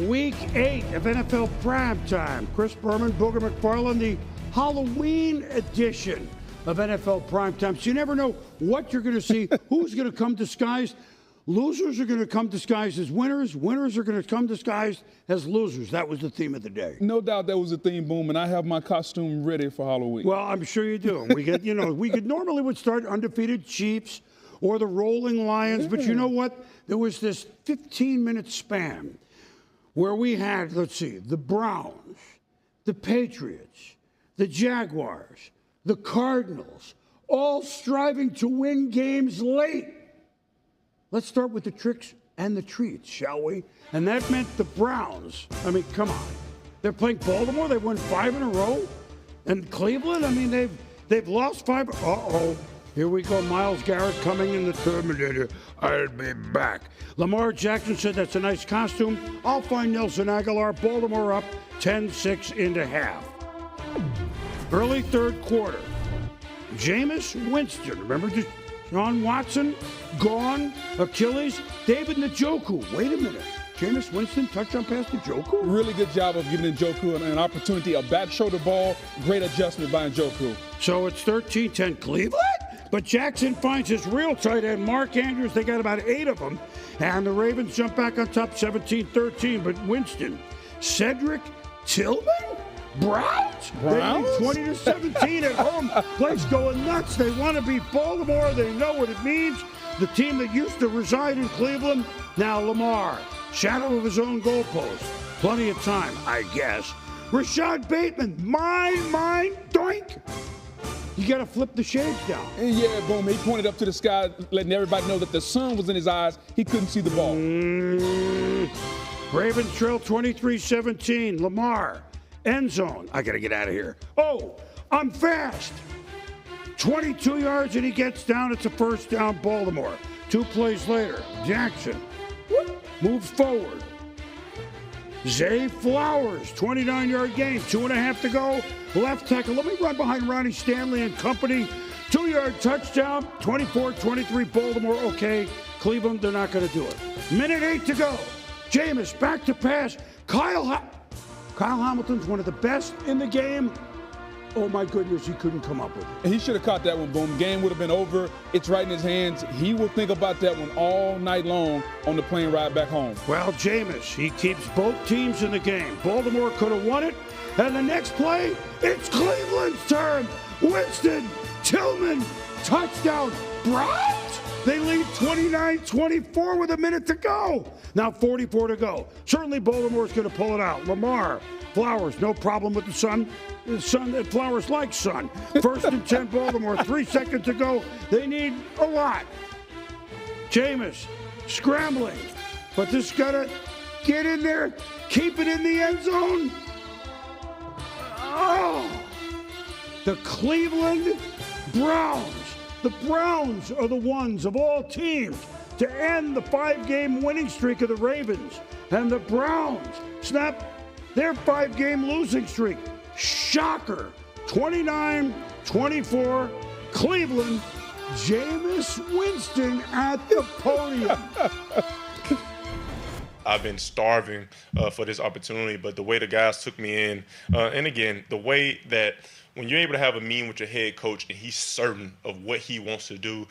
Week 8 of NFL Primetime. Chris Berman, Booger McFarland, the Halloween edition of NFL Primetime. So you never know what you're going to see, who's going to come disguised. Losers are going to come disguised as winners. Winners are going to come disguised as losers. That was the theme of the day. No doubt that was the theme, Boom, and I have my costume ready for Halloween. Well, I'm sure you do. We get, we could normally would start undefeated Chiefs or the Rolling Lions, but you know what? There was this 15-minute span where we had, the Browns, the Patriots, the Jaguars, the Cardinals, all striving to win games late. Let's start with the tricks and the treats, shall we? And that meant the Browns. I mean, come on. They're playing Baltimore. They won 5 in a row. And Cleveland, I mean, they've lost 5. Uh-oh. Here we go. Myles Garrett coming in the Terminator. I'll be back. Lamar Jackson said that's a nice costume. I'll find Nelson Aguilar. Baltimore up 10-6 into half. Early third quarter. Jameis Winston. Remember Sean Watson? Gone. Achilles. David Njoku. Wait a minute. Jameis Winston, touchdown pass to Njoku? Really good job of giving Njoku an opportunity. A back shoulder ball. Great adjustment by Njoku. So it's 13-10 Cleveland? But Jackson finds his real tight end, Mark Andrews. They got about 8 of them. And the Ravens jump back on top 17-13. But Winston, Cedric Tillman? Browns? They lead 20-17 at home. Place going nuts. They want to beat Baltimore. They know what it means. The team that used to reside in Cleveland, now Lamar. Shadow of his own goalpost. Plenty of time, I guess. Rashad Bateman, mine, doink. You got to flip the shades down. And yeah, Boom, he pointed up to the sky, letting everybody know that the sun was in his eyes. He couldn't see the ball. Ravens trail 23-17. Lamar, end zone. I got to get out of here. Oh, I'm fast. 22 yards and he gets down. It's a first down, Baltimore. 2 plays later, Jackson moves forward. Zay Flowers, 29-yard gain, 2.5 to go. Left tackle, let me run behind Ronnie Stanley and company. 2-yard touchdown, 24-23 Baltimore. Okay, Cleveland, they're not going to do it. Minute 8 to go. Jameis back to pass. Kyle Hamilton's one of the best in the game. Oh, my goodness, he couldn't come up with it. He should have caught that one, Boom. Game would have been over. It's right in his hands. He will think about that one all night long on the plane ride back home. Well, Jameis, he keeps both teams in the game. Baltimore could have won it. And the next play, it's Cleveland's turn. Winston, Tillman, touchdown. Browns? They lead 29-24 with a minute to go. Now 44 to go. Certainly Baltimore's going to pull it out. Lamar, Flowers, no problem with the sun. Flowers like sun. 1st and 10 Baltimore, 3 seconds to go. They need a lot. Jameis scrambling, but this got to get in there, keep it in the end zone. Oh, the Cleveland Browns. The Browns are the ones of all teams to end the 5-game winning streak of the Ravens. And the Browns snap their 5-game losing streak. Shocker. 29-24, Cleveland. Jameis Winston at the podium. I've been starving for this opportunity, but the way the guys took me in, and again, the way that when you're able to have a meeting with your head coach and he's certain of what he wants to do,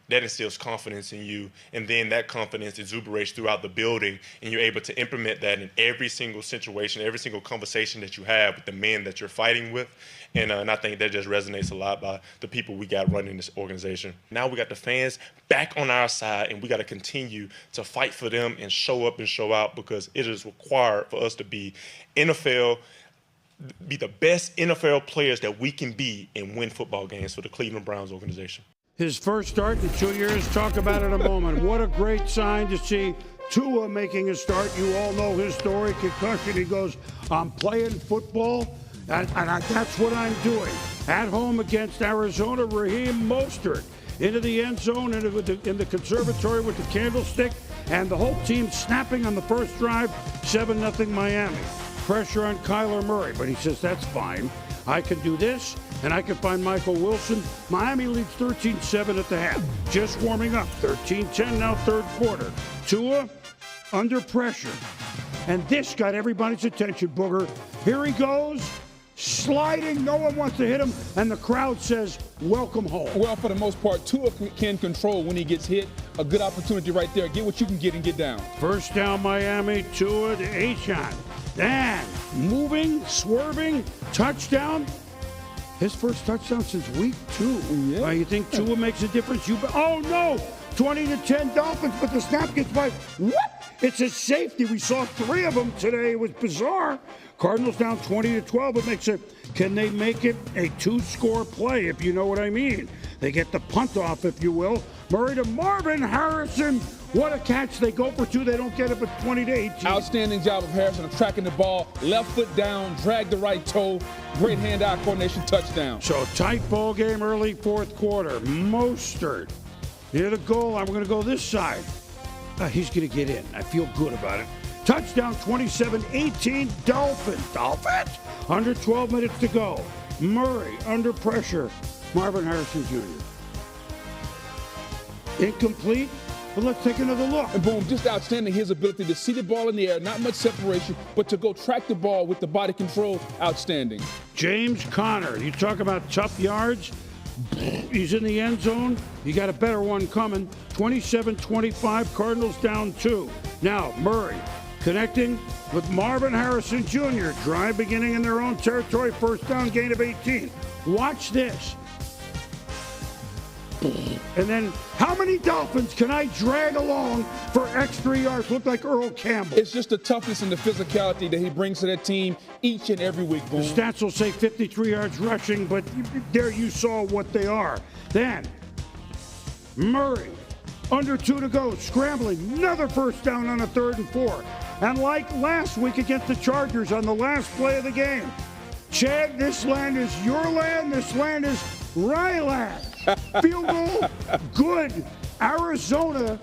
that instills confidence in you, and then that confidence exuberates throughout the building, and you're able to implement that in every single situation, every single conversation that you have with the men that you're fighting with. And I think that just resonates a lot by the people we got running this organization. Now we got the fans back on our side, and we got to continue to fight for them and show up and show out, because it is required for us to be the best NFL players that we can be and win football games for the Cleveland Browns organization. His first start in 2 years, talk about it in a moment. What a great sign to see Tua making a start. You all know his story, concussion. He goes, I'm playing football, and that's what I'm doing. At home against Arizona, Raheem Mostert into the end zone, in the conservatory with the candlestick, and the whole team snapping on the first drive, 7-0 Miami. Pressure on Kyler Murray, but he says, that's fine. I can do this, and I can find Michael Wilson. Miami leads 13-7 at the half. Just warming up. 13-10 now, third quarter. Tua under pressure. And this got everybody's attention, Booger. Here he goes, sliding. No one wants to hit him. And the crowd says, welcome home. Well, for the most part, Tua can control when he gets hit. A good opportunity right there. Get what you can get and get down. First down, Miami, Tua to Achane. Then, moving, swerving, touchdown. His first touchdown since week 2. Yeah. You think Tua makes a difference? Oh, no. 20-10 Dolphins, but the snap gets by. What? It's a safety. We saw 3 of them today. It was bizarre. Cardinals down 20-12. It makes it. Can they make it a 2-score play, if you know what I mean? They get the punt off, if you will. Murray to Marvin Harrison. What a catch. They go for 2. They don't get it, but 20-18. Outstanding job of Harrison of tracking the ball. Left foot down, drag the right toe. Great hand-eye coordination, touchdown. So tight ball game early fourth quarter. Mostert near the goal. I'm going to go this side. He's going to get in. I feel good about it. Touchdown 27-18 Dolphins. Dolphins? Under 12 minutes to go. Murray under pressure. Marvin Harrison Jr. Incomplete. But let's take another look. And boom, just outstanding his ability to see the ball in the air, not much separation, but to go track the ball with the body control, outstanding. James Conner, you talk about tough yards. He's in the end zone. You got a better one coming. 27-25, Cardinals down 2. Now, Murray connecting with Marvin Harrison Jr. Drive beginning in their own territory. First down, gain of 18. Watch this. And then, how many Dolphins can I drag along for extra yards? Look like Earl Campbell. It's just the toughness and the physicality that he brings to that team each and every week, boom. The stats will say 53 yards rushing, but there you saw what they are. Then, Murray, under 2 to go, scrambling. Another first down on a 3rd and 4. And like last week against the Chargers on the last play of the game, Chad, this land is your land. This land is Ryland. Field goal, good. Arizona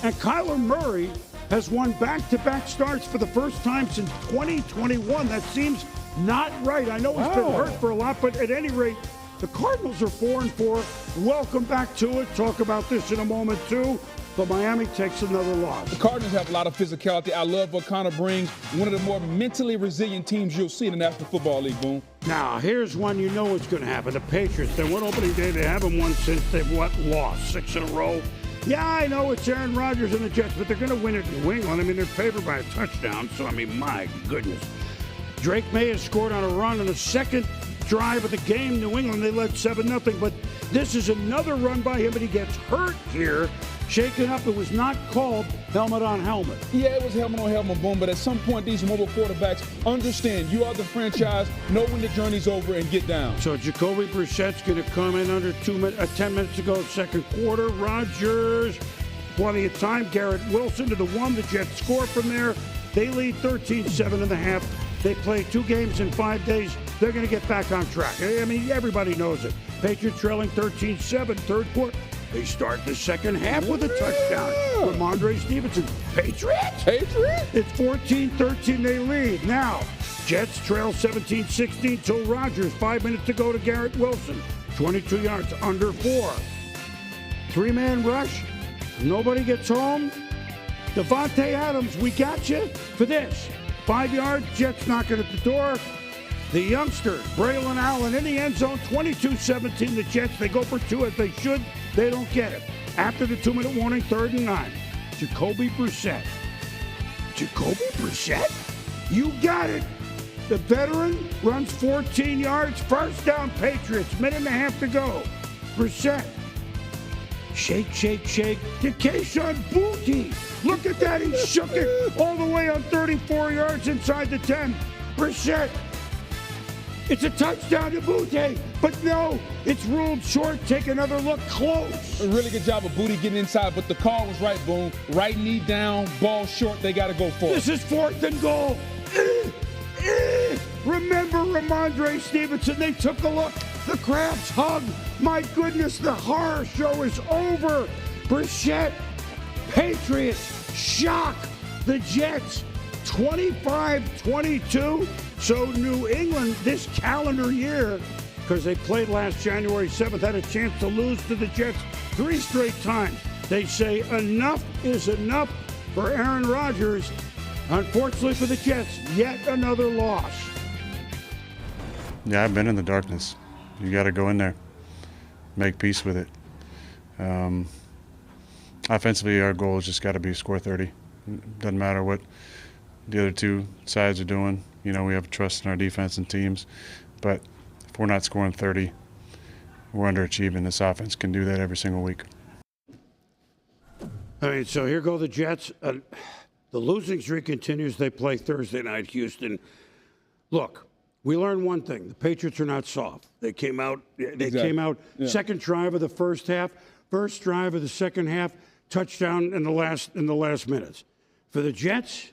and Kyler Murray has won back-to-back starts for the first time since 2021. That seems not right. I know he's been hurt for a lot, but at any rate, the Cardinals are 4-4. Welcome back to it. Talk about this in a moment, too. But Miami takes another loss. The Cardinals have a lot of physicality. I love what Conner brings. One of the more mentally resilient teams you'll see in the National Football League, boom. Now, here's one you know what's going to happen. The Patriots, they won opening day. They haven't won since they've, lost 6 in a row. Yeah, I know it's Aaron Rodgers and the Jets, but they're going to win it in New England. I mean, they're favored by a touchdown, so, I mean, my goodness. Drake May has scored on a run in the second drive of the game. New England, they led 7-0, but this is another run by him, but he gets hurt here. Shaken up, it was not called helmet on helmet. Yeah, it was helmet on helmet, boom, but at some point, these mobile quarterbacks understand you are the franchise, know when the journey's over, and get down. So Jacoby Brissett's going to come in under 10 minutes to go, second quarter. Rodgers, plenty of time. Garrett Wilson to the 1. The Jets score from there. They lead 13-7 in the half. They play 2 games in 5 days. They're going to get back on track. I mean, everybody knows it. Patriots trailing 13-7, third quarter. They start the second half with a touchdown from Ramondre Stevenson. Patriots? It's 14-13, they lead. Now, Jets trail 17-16 till Rodgers. 5 minutes to go to Garrett Wilson. 22 yards, under 4. 3-man rush. Nobody gets home. Devontae Adams, we got you for this. 5 yards, Jets knocking at the door. The youngster, Braylon Allen, in the end zone, 22-17. The Jets, they go for 2 as they should. They don't get it. After the 2-minute warning, 3rd and 9. Jacoby Brissett. Jacoby Brissett? You got it. The veteran runs 14 yards. First down, Patriots. Minute and a half to go. Brissett. Shake, shake, shake. To Kayshon Boutte. Look at that. He shook it all the way on 34 yards inside the 10. Brissett. It's a touchdown to Boutte, but no, it's ruled short. Take another look, close. A really good job of Boutte getting inside, but the call was right, boom. Right knee down, ball short, they got to go for it. This is 4th and goal. Remember Ramondre Stevenson, they took a look. The crabs hug. My goodness, the horror show is over. Brissett, Patriots, shock the Jets, 25-22. So New England this calendar year, because they played last January 7th, had a chance to lose to the Jets 3 straight times. They say enough is enough for Aaron Rodgers. Unfortunately for the Jets, yet another loss. Yeah, I've been in the darkness. You got to go in there, make peace with it. Offensively, our goal has just got to be score 30. Doesn't matter what the other two sides are doing. You know, we have trust in our defense and teams. But if we're not scoring 30, we're underachieving. This offense can do that every single week. All right, so here go the Jets. The losing streak continues. They play Thursday night, Houston. Look, we learned one thing: the Patriots are not soft. They came out. Second drive of the first half, first drive of the second half, touchdown in the last minutes. For the Jets,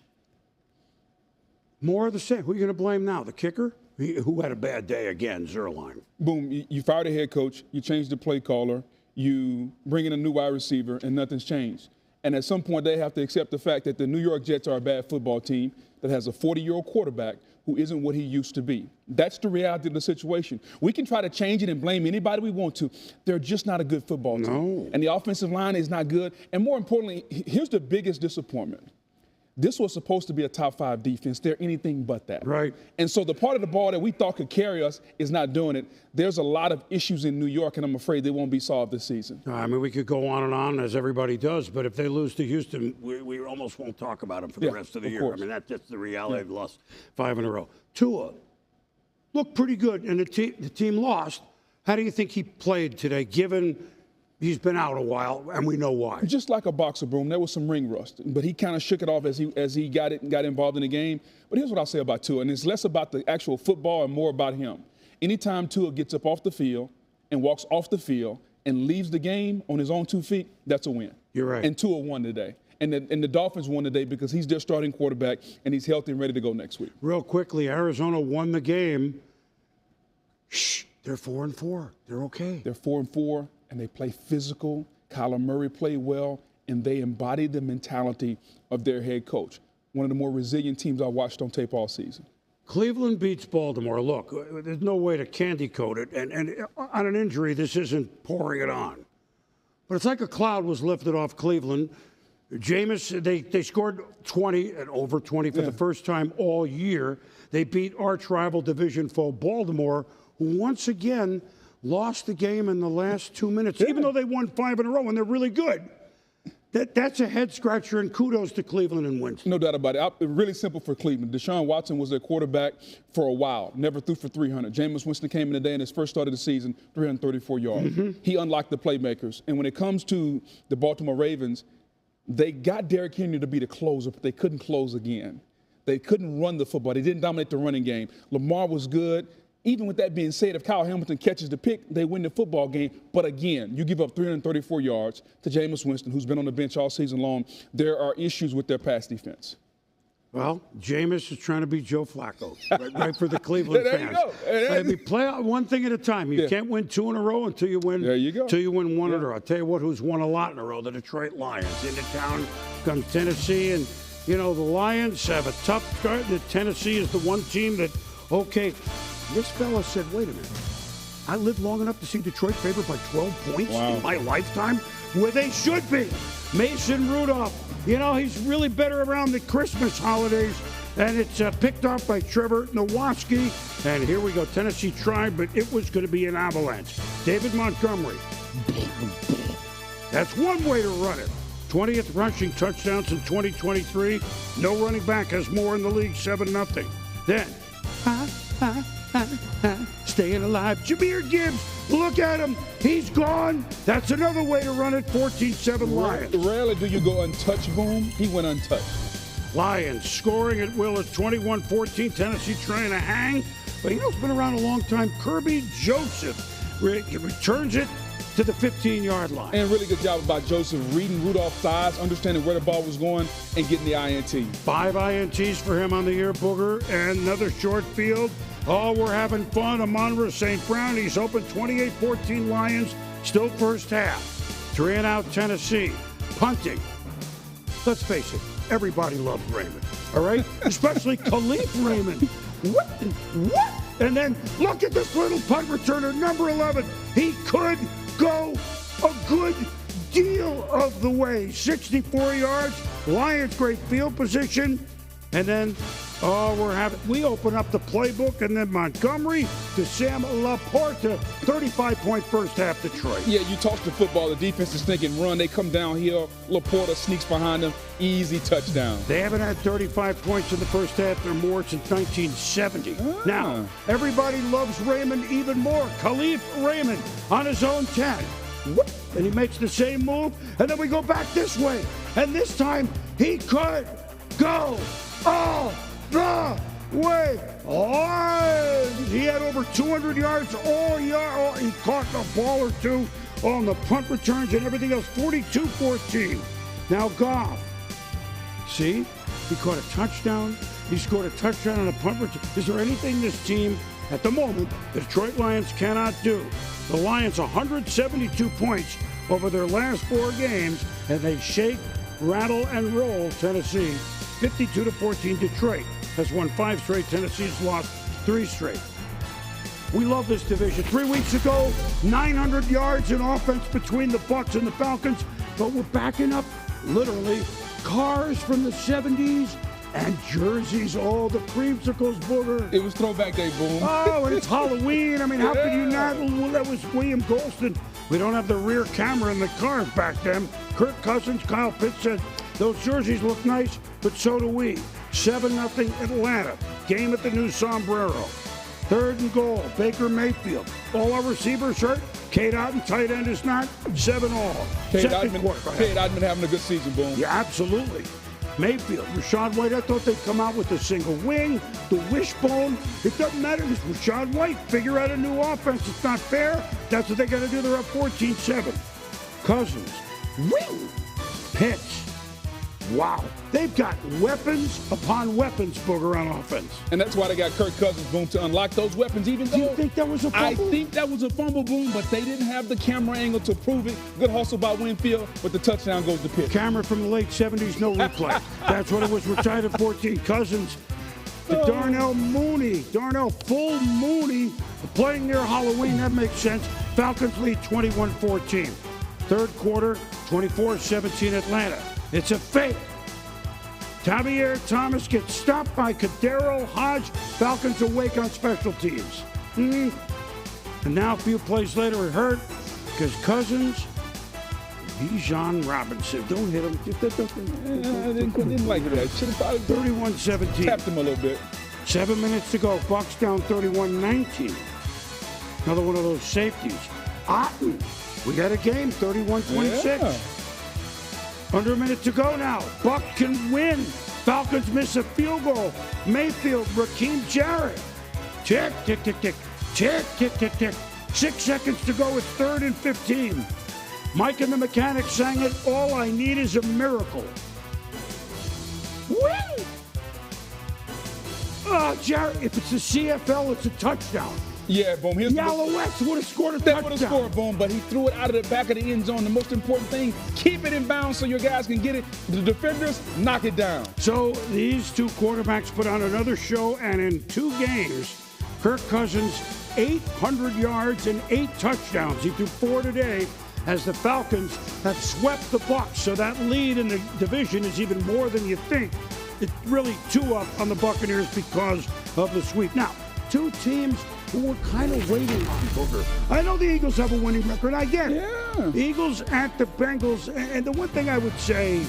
more of the same. Who are you going to blame now? The kicker, who had a bad day again, Zuerlein. Boom! You fired a head coach. You changed the play caller. You bring in a new wide receiver, and nothing's changed. And at some point, they have to accept the fact that the New York Jets are a bad football team that has a 40-year-old quarterback who isn't what he used to be. That's the reality of the situation. We can try to change it and blame anybody we want to. They're just not a good football team. No. And the offensive line is not good. And more importantly, here's the biggest disappointment. This was supposed to be a top-5 defense. They're anything but that. Right. And so the part of the ball that we thought could carry us is not doing it. There's a lot of issues in New York, and I'm afraid they won't be solved this season. I mean, we could go on and on, as everybody does, but if they lose to Houston, we almost won't talk about them for the rest of the year. Course. I mean, that's just the reality. They've lost 5 in a row. Tua looked pretty good, and the team lost. How do you think he played today, given he's been out a while, and we know why? Just like a boxer, Boom, there was some ring rust, but he kind of shook it off as he got involved in the game. But here's what I'll say about Tua, and it's less about the actual football and more about him. Anytime Tua gets up off the field and walks off the field and leaves the game on his own 2 feet, that's a win. You're right. And Tua won today. And the Dolphins won today because he's their starting quarterback, and he's healthy and ready to go next week. Real quickly, Arizona won the game. They're 4-4. They're okay. They're 4-4, and they play physical. Kyler Murray played well, and they embodied the mentality of their head coach. One of the more resilient teams I watched on tape all season. Cleveland beats Baltimore. Look, there's no way to candy coat it. And on an injury, this isn't pouring it on. But it's like a cloud was lifted off Cleveland. Jameis, they scored 20 and over 20 for the first time all year. They beat arch rival division foe Baltimore, who once again lost the game in the last 2 minutes, even though they won 5 in a row and they're really good. That's a head scratcher, and kudos to Cleveland and Winston. No doubt about it. Really simple for Cleveland. Deshaun Watson was their quarterback for a while, never threw for 300. Jameis Winston came in today in his first start of the season, 334 yards. He unlocked the playmakers. And when it comes to the Baltimore Ravens, they got Derrick Henry to be the closer, but they couldn't close again. They couldn't run the football. They didn't dominate the running game. Lamar was good. Even with that being said, if Kyle Hamilton catches the pick, they win the football game. But again, you give up 334 yards to Jameis Winston, who's been on the bench all season long. There are issues with their pass defense. Well, Jameis is trying to be Joe Flacco, right for the Cleveland there fans. You go. Play out one thing at a time. You can't win 2 in a row until you win. There you go. Until you win 1 in a row. I'll tell you what, who's won a lot in a row? The Detroit Lions. Into town comes Tennessee, and you know the Lions have a tough start. And Tennessee is the one team that, okay. This fella said, wait a minute, I lived long enough to see Detroit favored by 12 points in my lifetime, where they should be. Mason Rudolph, you know, he's really better around the Christmas holidays, and it's picked off by Trevor Nowatzki. And here we go, Tennessee tried, but it was going to be an avalanche. David Montgomery, that's one way to run it. 20th rushing touchdowns in 2023. No running back has more in the league, 7-0. Then, staying alive. Jahmyr Gibbs, look at him. He's gone. That's another way to run it. 14-7 Lions. Rarely do you go untouched, Boom. He went untouched. Lions scoring at will at 21-14. Tennessee trying to hang. But you know who's been around a long time? Kirby Joseph returns it to the 15-yard line. And really good job by Joseph reading Rudolph's thighs, understanding where the ball was going, and getting the INT. 5 INTs for him on the year, Booger, and another short field. Oh, we're having fun. Amon-Ra St. Brown, he's open 28-14 Lions, still first half. 3-and-out Tennessee. Punting. Let's face it, everybody loves Raymond, all right? Especially Khalif Raymond. What? And then look at this little punt returner, number 11. He could go a good deal of the way. 64 yards. Lions great field position. And then, we open up the playbook, and then Montgomery to Sam Laporta, 35-point first half Detroit. Yeah, you talk to football, the defense is thinking run, they come downhill, Laporta sneaks behind them, easy touchdown. They haven't had 35 points in the first half or more since 1970. Now, everybody loves Raymond even more. Khalif Raymond on his own 10. Whoop, and he makes the same move, and then we go back this way. And this time, he could go all the way. He had over 200 yards all year. He caught a ball or two on the punt returns and everything else. 42-14. Now Goff. See? He caught a touchdown. He scored a touchdown on a punt return. Is there anything this team, at the moment, the Detroit Lions cannot do? The Lions 172 points over their last 4 games, and they shake, rattle, and roll Tennessee. 52-14. Detroit has won 5 straight. Tennessee's lost 3 straight. We love this division. 3 weeks ago, 900 yards in offense between the Bucs and the Falcons, but we're backing up literally cars from the 70s and jerseys. Oh, the creamsicles, Booger. It was throwback day, Boom. Oh, and it's Halloween. I mean, how could you not? Well, that was William Golston. We don't have the rear camera in the cars back then. Kirk Cousins, Kyle Pitts said, those jerseys look nice, but so do we. 7-0 Atlanta. Game at the new Sombrero. 3rd and goal. Baker Mayfield. All our receivers hurt. Cade Otton, tight end, is not. 7 all. Cade Otton having a good season, Boom. Yeah, absolutely. Mayfield, Rachaad White, I thought they'd come out with a single wing, the wishbone. It doesn't matter. It's Rachaad White. Figure out a new offense. It's not fair. That's what they got to do. They're up 14-7. Cousins. Wing. Pitts. Wow. They've got weapons upon weapons, Booger, on offense. And that's why they got Kirk Cousins, Boom, to unlock those weapons, even though... Do you think that was a fumble? I think that was a fumble, Boom, but they didn't have the camera angle to prove it. Good hustle by Winfield, but the touchdown goes to Pitts. Camera from the late 70s, no replay. That's what it was. We're tied at 14. Cousins to Darnell Mooney. Darnell full Mooney playing near Halloween. That makes sense. Falcons lead 21-14. 3rd quarter, 24-17 Atlanta. It's a fake. Javier Thomas gets stopped by Kadero Hodge. Falcons awake on special teams. And now a few plays later, it hurt because Cousins, Bijan Robinson. Don't hit him. I didn't like that. Should have probably 31-17. tapped him a little bit. 7 minutes to go. Bucs down 31-19. Another one of those safeties. Otton. We got a game, 31-26. Yeah. Under a minute to go now. Buck can win. Falcons miss a field goal. Mayfield, Raheem Jarrett. Tick, tick, tick, tick. Tick, tick, tick, tick. 6 seconds to go. It's 3rd and 15. Mike and the Mechanic sang it. All I need is a miracle. Win! Jarrett, if it's a CFL, it's a touchdown. Yeah, Boom. The Alouettes would have scored a That would have touchdown. scored, Boom, but he threw it out of the back of the end zone. The most important thing, keep it in bounds so your guys can get it. The defenders, knock it down. So these 2 quarterbacks put on another show, and in 2 games, Kirk Cousins, 800 yards and 8 touchdowns. He threw 4 today as the Falcons have swept the Bucs. So that lead in the division is even more than you think. It's really 2 up on the Buccaneers because of the sweep. Now, 2 teams who we're kind of waiting on, Booger. I know the Eagles have a winning record. I get it. Yeah. The Eagles at the Bengals. And the one thing I would say,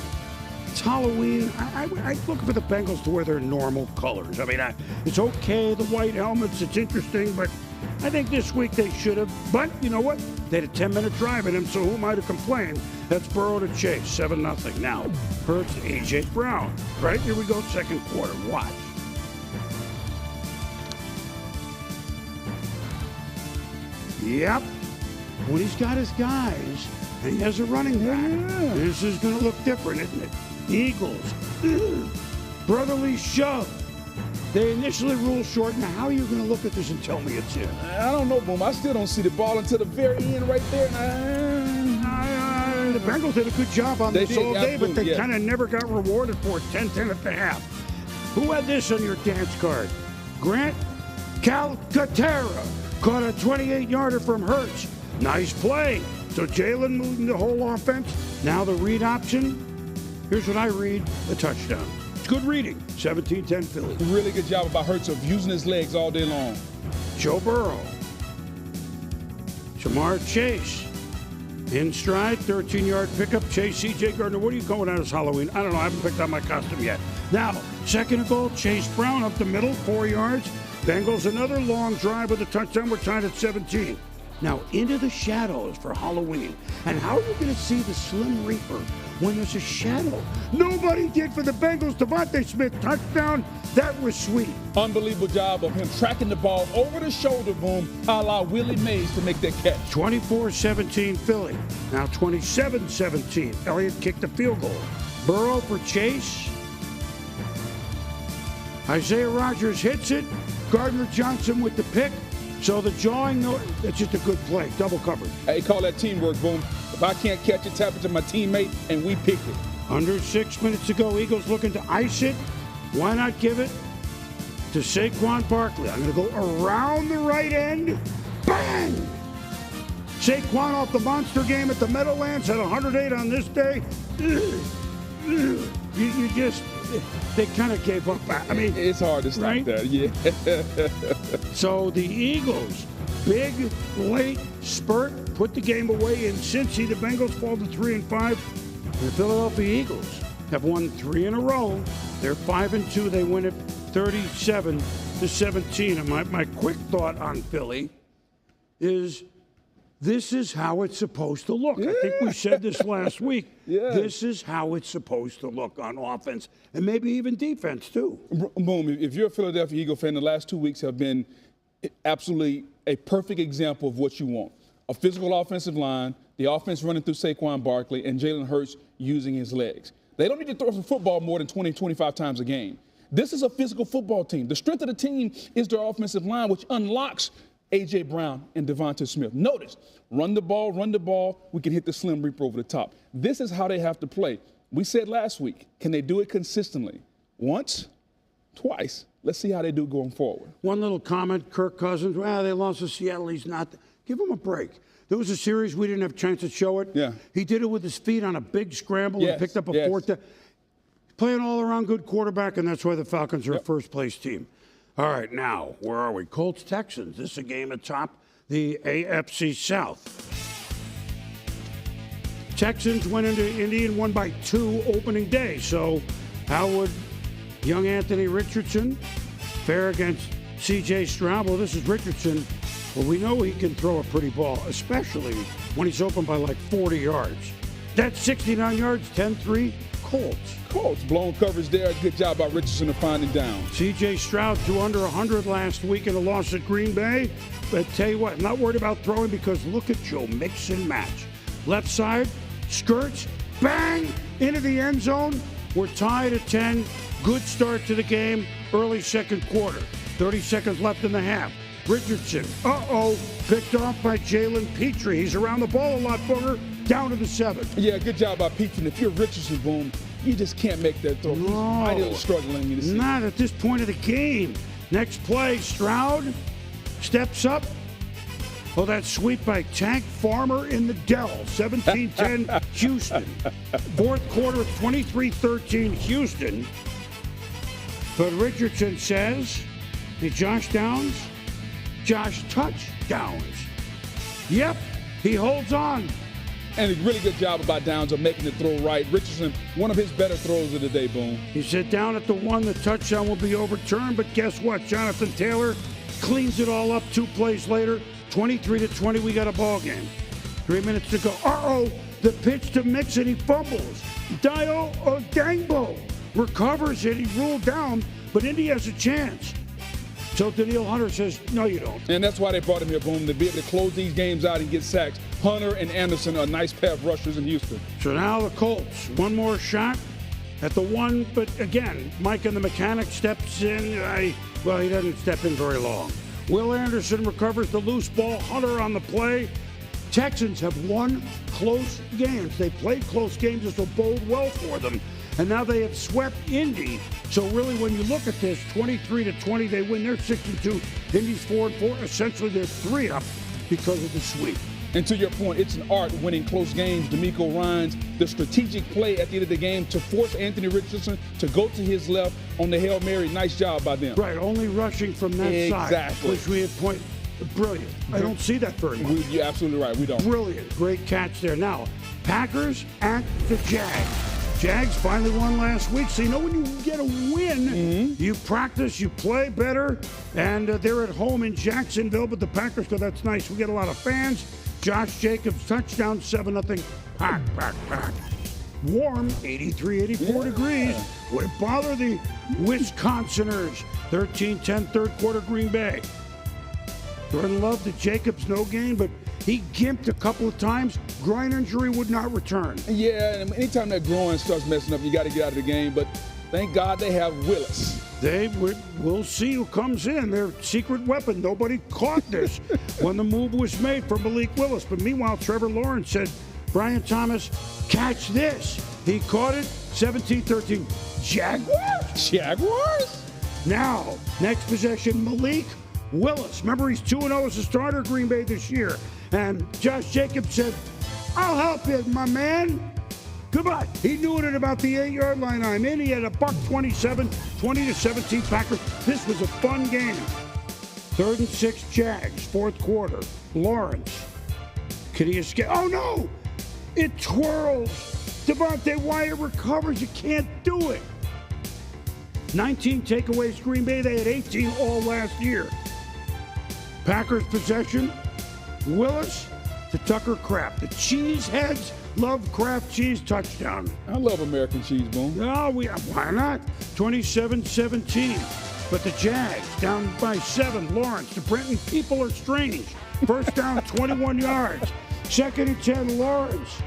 it's Halloween. I look for the Bengals to wear their normal colors. I mean, it's okay, the white helmets. It's interesting, but I think this week they should have. But you know what? They had a 10-minute drive in them, so who am I to complain? That's Burrow to Chase, 7-0. Now, Hurts, A.J. Brown. Right, here we go, 2nd quarter. Watch. Yep. When he's got his guys and he has a running back, this is going to look different, isn't it? Eagles. Brotherly shove. They initially ruled short. Now, how are you going to look at this and tell me it's in? I don't know, Boom. I still don't see the ball until the very end right there. The Bengals did a good job on this all day, but they yeah. kind of never got rewarded for it. 10-10 at the half. Who had this on your dance card? Grant Calcaterra caught a 28-yarder from Hurts. Nice play. So Jalen moving the whole offense. Now the read option. Here's what I read. A touchdown. good reading. 17-10 Philly. Really good job by Hurts of using his legs all day long. Joe Burrow. Jamar Chase. In stride, 13-yard pickup. Chase, C.J. Gardner. What are you going out as Halloween? I don't know. I haven't picked out my costume yet. Now, second and goal. Chase Brown up the middle, 4 yards. Bengals another long drive with a touchdown. We're tied at 17. Now, into the shadows for Halloween. And how are you going to see the Slim Reaper when there's a shadow? Nobody did for the Bengals. Devontae Smith, touchdown. That was sweet. Unbelievable job of him tracking the ball over the shoulder, boom, a la Willie Mays to make that catch. 24-17 Philly. Now 27-17. Elliott kicked the field goal. Burrow for Chase. Isaiah Rodgers hits it. Gardner Johnson with the pick. So the jawing, it's just a good play. Double covered. Hey, call that teamwork, boom. If I can't catch it, tap it to my teammate, and we pick it. Under 6 minutes to go. Eagles looking to ice it. Why not give it to Saquon Barkley? I'm going to go around the right end. Bang! Saquon off the monster game at the Meadowlands had 108 on this day. You just, they kind of gave up. I mean, it's hard to stop right? that, yeah. So the Eagles, big late spurt, put the game away in Cincy. The Bengals fall to 3-5. The Philadelphia Eagles have won 3 in a row. They're 5-2. They win it 37-17. And my quick thought on Philly is this is how it's supposed to look. I think we said this last week. Yeah. This is how it's supposed to look on offense and maybe even defense, too. Boom, if you're a Philadelphia Eagle fan, the last 2 weeks have been absolutely a perfect example of what you want. A physical offensive line, the offense running through Saquon Barkley, and Jalen Hurts using his legs. They don't need to throw the football more than 20, 25 times a game. This is a physical football team. The strength of the team is their offensive line, which unlocks A.J. Brown and Devonta Smith. Notice, run the ball, we can hit the Slim Reaper over the top. This is how they have to play. We said last week, can they do it consistently? Once, twice. Let's see how they do going forward. One little comment, Kirk Cousins, well, they lost to Seattle. He's not. Give him a break. There was a series we didn't have a chance to show it. Yeah. He did it with his feet on a big scramble and picked up a fourth down. Playing all-around good quarterback, and that's why the Falcons are a first-place team. All right, now, where are we? Colts-Texans. This is a game atop the AFC South. Texans went into Indy and won by 2 opening day. So how would young Anthony Richardson fare against C.J. Stroud? Well, this is Richardson. Well, we know he can throw a pretty ball, especially when he's open by like 40 yards. That's 69 yards, 10-3, Colts. Colts, blown coverage there. Good job by Richardson of finding down. C.J. Stroud threw under 100 last week in a loss at Green Bay. But tell you what, I'm not worried about throwing because look at Joe, mix and match. Left side, skirts, bang, into the end zone. We're tied at 10. Good start to the game, early second quarter. 30 seconds left in the half. Richardson, picked off by Jalen Petrie. He's around the ball a lot, Booger. Down to the 7. Yeah, good job by Petrie. If you're Richardson, boom, you just can't make that throw. No, He's struggling. Not at this point of the game. Next play, Stroud steps up. Oh, that sweep by Tank Farmer in the Dell. 17-10 Houston. Fourth quarter, 23-13 Houston. But Richardson says, hey, Josh touchdowns. Yep, he holds on. And a really good job by Downs of making the throw right. Richardson, one of his better throws of the day, boom. He said down at the 1, the touchdown will be overturned, but guess what? Jonathan Taylor cleans it all up 2 plays later. 23-20, we got a ball game. 3 minutes to go. The pitch to Mixon, he fumbles. Dio Odangbo recovers it, he ruled down, but Indy has a chance. So Danielle Hunter says, no, you don't. And that's why they brought him here, boom, to be able to close these games out and get sacks. Hunter and Anderson are a nice pair of rushers in Houston. So now the Colts, one more shot at the 1, but again, Mike and the mechanic steps in. He doesn't step in very long. Will Anderson recovers the loose ball. Hunter on the play. Texans have won close games. They played close games. This will bode well for them. And now they have swept Indy. So really, when you look at this, 23-20, they win. They're 6-2. Indy's 4-4. Essentially, they're 3 up because of the sweep. And to your point, it's an art winning close games. D'Amico Ryans, the strategic play at the end of the game to force Anthony Richardson to go to his left on the Hail Mary. Nice job by them. Right, only rushing from that side. Exactly. Which we had point. Brilliant. I don't see that very much. You're absolutely right. We don't. Brilliant. Great catch there. Now, Packers at the Jags. Jags finally won last week. So, you know, when you get a win, you practice, you play better, and they're at home in Jacksonville. But the Packers, so that's nice. We get a lot of fans. Josh Jacobs, touchdown, 7-0. Pack. Warm, 83, 84 degrees. Would it bother the Wisconsiners? 13-10, third quarter, Green Bay. Jordan Love to Jacobs, no gain, but he gimped a couple of times. Groin injury would not return. Yeah, and anytime that groin starts messing up, you got to get out of the game. But thank God they have Willis. We'll see who comes in. Their secret weapon. Nobody caught this when the move was made for Malik Willis. But meanwhile, Trevor Lawrence said, Brian Thomas, catch this. He caught it, 17-13. Jaguars? Now, next possession, Malik Willis. Remember, he's 2-0 as a starter, Green Bay this year. And Josh Jacobs said, I'll help you, my man. Goodbye. He knew it at about the 8-yard line. I'm in. He had a $127, 20-17 Packers. This was a fun game. 3rd and 6 Jags, fourth quarter. Lawrence. Can he escape? Oh, no! It twirls. Devontae Wyatt recovers. You can't do it. 19 takeaways, Green Bay. They had 18 all last year. Packers possession. Willis to Tucker Kraft. The Cheeseheads love Kraft cheese, touchdown. I love American cheese, Boone. No, why not? 27-17. But the Jags down by 7. Lawrence to Brenton. People are strange. First down, 21 yards. 2nd and 10, Lawrence.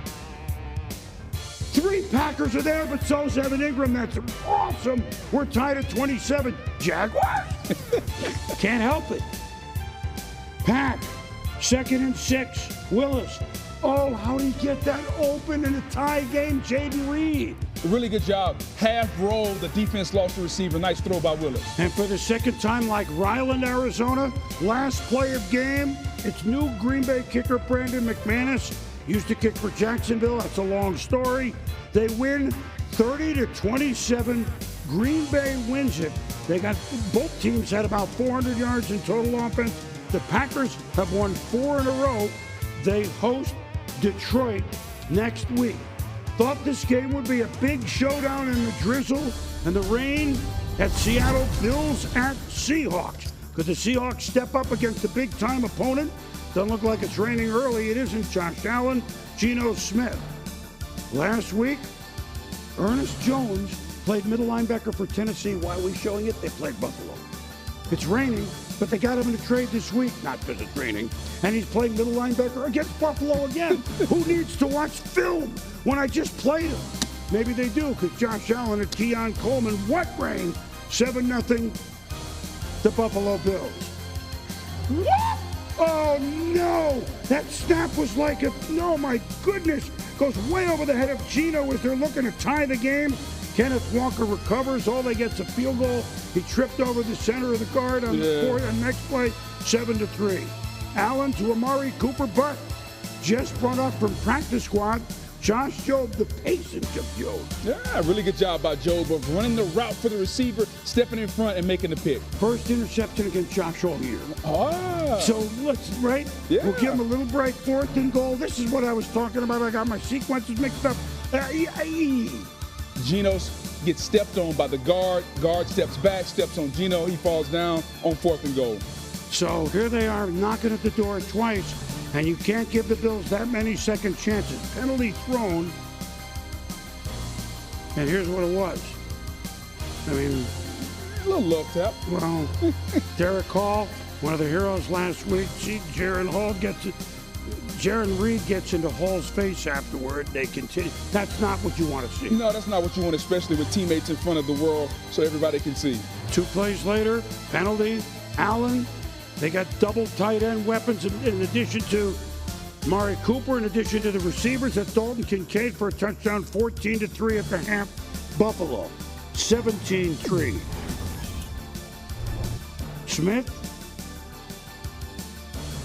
3 Packers are there, but so's Evan Ingram. That's awesome. We're tied at 27. Jaguars. Can't help it. Pack. 2nd and 6. Willis. Oh, how did he get that open in a tie game? Jaden Reed. Really good job. Half roll, the defense lost the receiver. Nice throw by Willis. And for the second time, like Ryland, Arizona, last play of game, it's new Green Bay kicker Brandon McManus. Used to kick for Jacksonville. That's a long story. They win 30-27. Green Bay wins it. Both teams had about 400 yards in total offense. The Packers have won 4 in a row. They host Detroit next week. Thought this game would be a big showdown in the drizzle and the rain at Seattle. Bills at Seahawks. Could the Seahawks step up against a big-time opponent? Doesn't look like it's raining early. It isn't. Josh Allen, Geno Smith. Last week, Ernest Jones played middle linebacker for Tennessee. Why are we showing it? They played Buffalo. It's raining, but they got him in a trade this week. Not because it's raining. And he's playing middle linebacker against Buffalo again. Who needs to watch film when I just played him? Maybe they do, because Josh Allen and Keon Coleman, what rain? 7-0, the Buffalo Bills. What? Oh, no! That snap was like a, oh my goodness, goes way over the head of Geno as they're looking to tie the game. Kenneth Walker recovers. All they get's a field goal. He tripped over the center of the guard on the fourth and next play, 7-3. Allen to Amari Cooper, but just brought up from practice squad. Josh Jobe, the patience of Jobe. Yeah, really good job by Jobe of running the route for the receiver, stepping in front and making the pick. First interception against Josh all year. Ah. So let's, right? Yeah. We'll give him a little break. 4th and goal. This is what I was talking about. I got my sequences mixed up. Geno gets stepped on by the guard. Guard steps back, steps on Geno. He falls down on 4th and goal. So here they are knocking at the door twice, and you can't give the Bills that many second chances. Penalty thrown. And here's what it was. I mean, A little love tap. well, Derek Hall, one of the heroes last week. Jaron Reed gets into Hall's face afterward. They continue. That's not what you want to see. No, that's not what you want, especially with teammates in front of the world so everybody can see. 2 plays later, penalty. Allen, they got double tight end weapons in addition to Amari Cooper, in addition to the receivers. At Dalton Kincaid for a touchdown, 14-3 at the half. Buffalo, 17-3. Smith.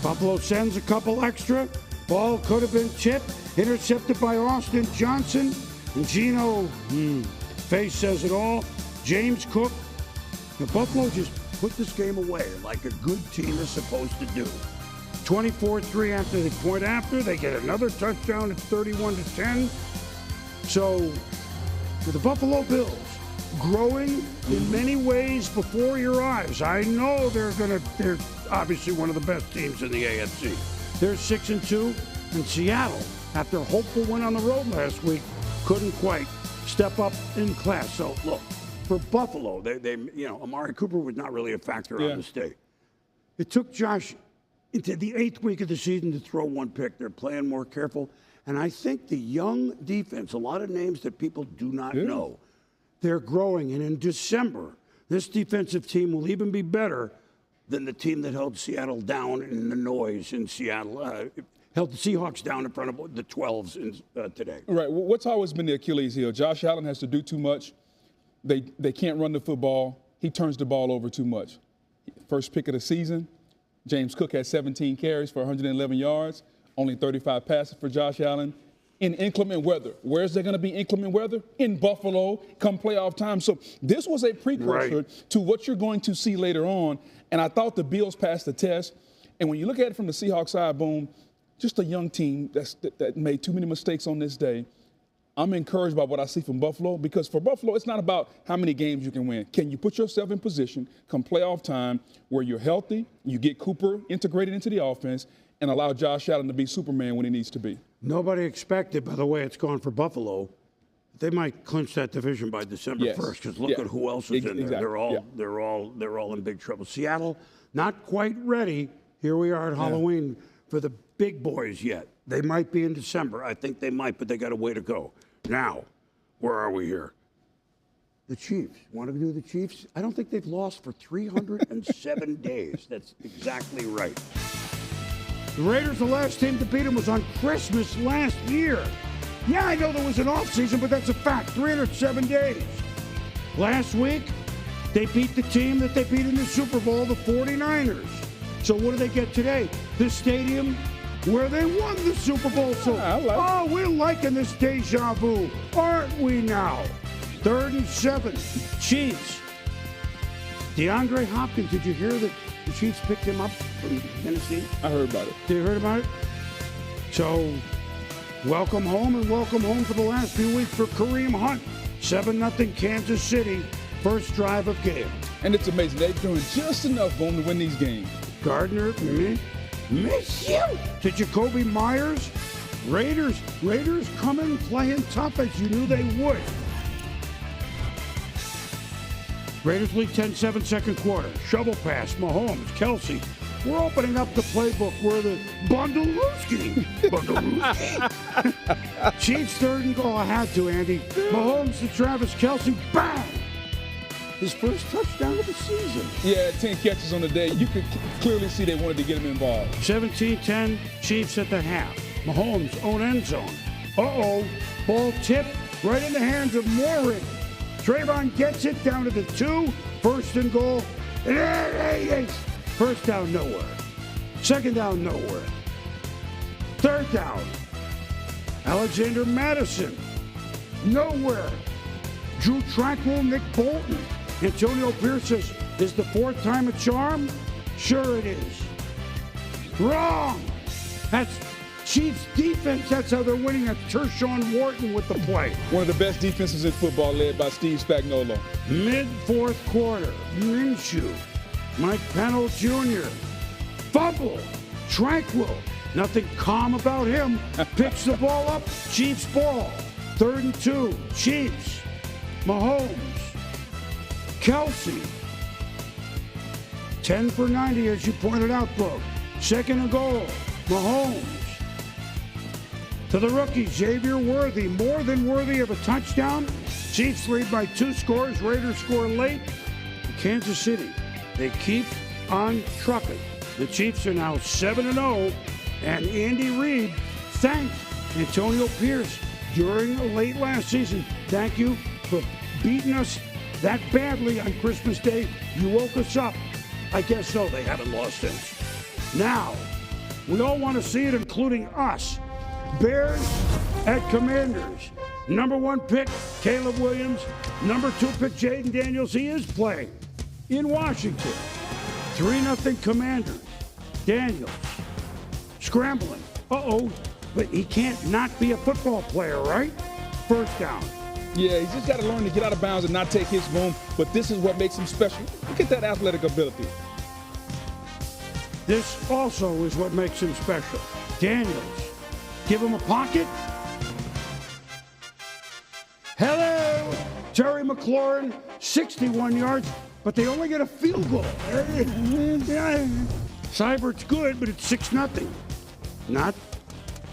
Buffalo sends a couple extra. Ball could have been tipped, intercepted by Austin Johnson. And Geno, face says it all. James Cook. The Buffalo just put this game away like a good team is supposed to do. 24-3 after the point after. They get another touchdown at 31-10. So, for the Buffalo Bills, growing in many ways before your eyes. I know they're obviously one of the best teams in the AFC. They're 6-2, and Seattle, after a hopeful win on the road last week, couldn't quite step up in class. So look, for Buffalo, they Amari Cooper was not really a factor on this day. It took Josh into the 8th week of the season to throw one pick. They're playing more careful, and I think the young defense, a lot of names that people do not know. They're growing, and in December, this defensive team will even be better than the team that held Seattle down in the noise in Seattle. Held the Seahawks down in front of the 12s today. Right. Well, what's always been the Achilles heel? Josh Allen has to do too much. They can't run the football. He turns the ball over too much. First pick of the season, James Cook had 17 carries for 111 yards, only 35 passes for Josh Allen. In inclement weather. Where's there going to be inclement weather? In Buffalo, come playoff time. So this was a precursor to what you're going to see later on. And I thought the Bills passed the test. And when you look at it from the Seahawks side, boom, just a young team that made too many mistakes on this day. I'm encouraged by what I see from Buffalo, because for Buffalo, it's not about how many games you can win. Can you put yourself in position come playoff time where you're healthy, you get Cooper integrated into the offense, and allow Josh Allen to be Superman when he needs to be? Nobody expected, by the way it's gone for Buffalo, they might clinch that division by December 1st, because look at who else is in there. They're all in big trouble. Seattle, not quite ready. Here we are at Halloween for the big boys yet. They might be in December. I think they might, but they got a way to go. Now, where are we here? The Chiefs. Want to do the Chiefs? I don't think they've lost for 307 days. That's exactly right. The Raiders, the last team to beat them was on Christmas last year. Yeah, I know there was an offseason, but that's a fact. 307 days. Last week, they beat the team that they beat in the Super Bowl, the 49ers. So what do they get today? The stadium where they won the Super Bowl. So, we're liking this deja vu, aren't we now? 3rd and 7. Chiefs. DeAndre Hopkins, did you hear that the Chiefs picked him up from Tennessee? I heard about it. Did you heard about it? So, welcome home, and welcome home for the last few weeks for Kareem Hunt. 7-0 Kansas City, first drive of game. And it's amazing. They're doing just enough to win these games. Gardner, miss you to Jacoby Myers. Raiders coming playing tough as you knew they would. Raiders lead 10-7 second quarter. Shovel pass, Mahomes, Kelsey. We're opening up the playbook where the Bundalooski. Chiefs 3rd and goal. I had to, Andy. Mahomes to Travis Kelsey. Bang! His first touchdown of the season. Yeah, 10 catches on the day. You could clearly see they wanted to get him involved. 17-10, Chiefs at the half. Mahomes, own end zone. Ball tipped right in the hands of Morin. Trayvon gets it down to the 2. 1st and goal. First down, nowhere. Second down, nowhere. Third down. Alexander Madison. Nowhere. Drew Tranquil, Nick Bolton. Antonio Pierce says, is the 4th time a charm? Sure it is. Wrong. That's Chiefs defense. That's how they're winning. That's Tershawn Wharton with the play. One of the best defenses in football, led by Steve Spagnuolo. Mid-4th quarter, Minshew, Mike Pennell Jr., fumble, Tranquil, nothing calm about him, picks the ball up, Chiefs ball, 3rd and 2, Chiefs, Mahomes, Kelsey, 10 for 90 as you pointed out, Brooke, 2nd and goal, Mahomes, to the rookie, Xavier Worthy, more than worthy of a touchdown. Chiefs lead by 2 scores. Raiders score late. Kansas City, they keep on trucking. The Chiefs are now 7-0, and Andy Reid thanked Antonio Pierce during late last season. Thank you for beating us that badly on Christmas Day. You woke us up. I guess so. They haven't lost since. Now, We all want to see it, including us. Bears at Commanders. Number 1 pick, Caleb Williams. Number 2 pick, Jayden Daniels. He is playing in Washington. 3-0 Commanders. Daniels scrambling. But he can't not be a football player, right? First down. Yeah, he's just got to learn to get out of bounds and not take his boom. But this is what makes him special. Look at that athletic ability. This also is what makes him special. Daniels, give him a pocket. Hello, Terry McLaurin, 61 yards, but they only get a field goal. Seibert's good, but it's 6-0, not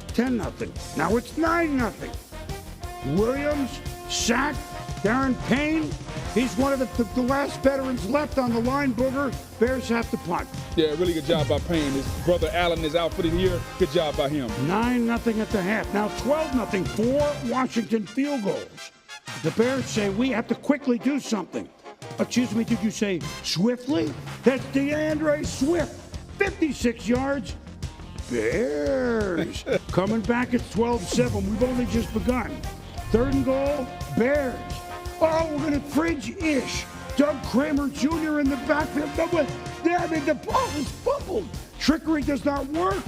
10-0. Now it's 9-0. Williams, sack, Darren Payne. He's one of the last veterans left on the line, Booger. Bears have to punt. Yeah, really good job by Payne. His brother Allen is out for the year. Good job by him. 9-0 at the half. Now 12-0, 4 Washington field goals. The Bears say we have to quickly do something. Excuse me, did you say swiftly? That's DeAndre Swift, 56 yards. Bears coming back at 12-7. We've only just begun. 3rd and goal, Bears. Oh, we're going to fridge-ish. Doug Kramer Jr. in the backfield. The ball is fumbled. Trickery does not work.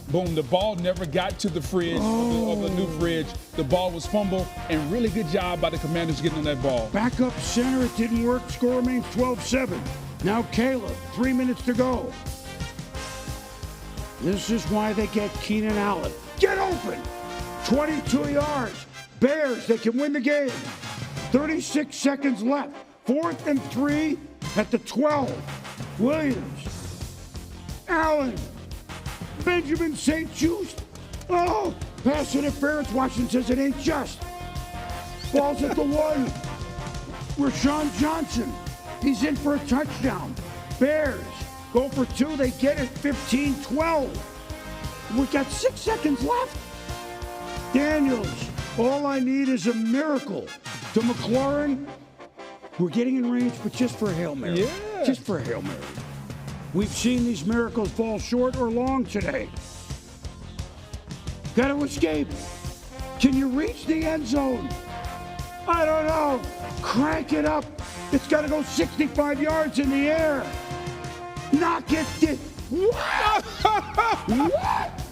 Boom, the ball never got to the fridge of the new fridge. The ball was fumbled, and really good job by the Commanders getting on that ball. Back up center, it didn't work. Score remains 12-7. Now Caleb, 3 minutes to go. This is why they get Keenan Allen. Get open! 22 yards. Bears, they can win the game. 36 seconds left. 4th and 3 at the 12. Williams. Allen. Benjamin St. Just. Oh, pass interference. Washington says it ain't just. Ball's at the 1. Rashawn Johnson. He's in for a touchdown. Bears go for 2. They get it 15-12. We got 6 seconds left. Daniels. All I need is a miracle. To McLaurin. We're getting in range, but just for a Hail Mary. Yeah. Just for a Hail Mary. We've seen these miracles fall short or long today. Got to escape. Can you reach the end zone? I don't know. Crank it up. It's got to go 65 yards in the air. Knock it. What? What?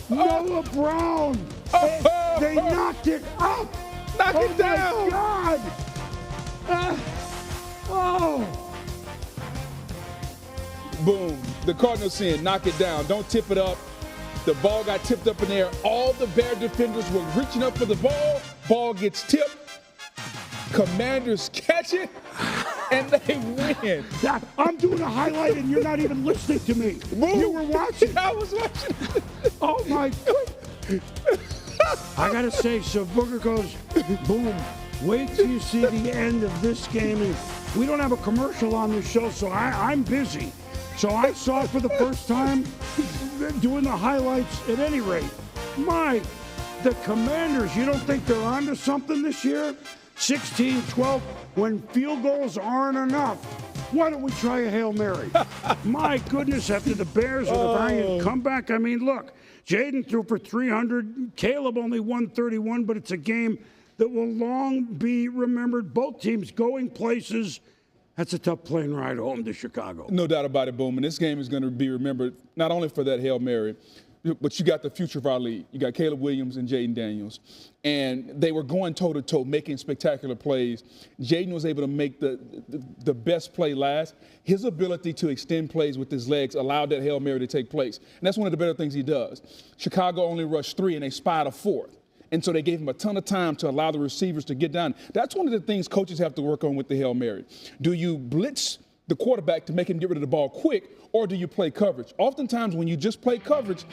Noah Brown. They knocked it up. Knock it down. My God. Boom. The Cardinals saying, knock it down. Don't tip it up. The ball got tipped up in the air. All the Bear defenders were reaching up for the ball. Ball gets tipped. Commanders catch it, and they win. I'm doing a highlight, and you're not even listening to me. Boom. You were watching. I was watching. Oh, my God. I got to say, so Booger goes, boom. Wait till you see the end of this game. And we don't have a commercial on this show, so I'm busy. So I saw it for the first time doing the highlights at any rate. Mike, the Commanders, you don't think they're onto something this year? 16-12, when field goals aren't enough. Why don't we try a Hail Mary? My goodness, after the Bears with a valiant comeback. I mean, look, Jayden threw for 300. Caleb only 131, but it's a game that will long be remembered. Both teams going places. That's a tough plane ride home to Chicago. No doubt about it, Bowman. This game is going to be remembered not only for that Hail Mary, but you got the future of our league. You got Caleb Williams and Jayden Daniels. And they were going toe-to-toe, making spectacular plays. Jayden was able to make the best play last. His ability to extend plays with his legs allowed that Hail Mary to take place. And that's one of the better things he does. Chicago only rushed 3, and they spied a 4th. And so they gave him a ton of time to allow the receivers to get down. That's one of the things coaches have to work on with the Hail Mary. Do you blitz the quarterback to make him get rid of the ball quick, or do you play coverage? Oftentimes when you just play coverage,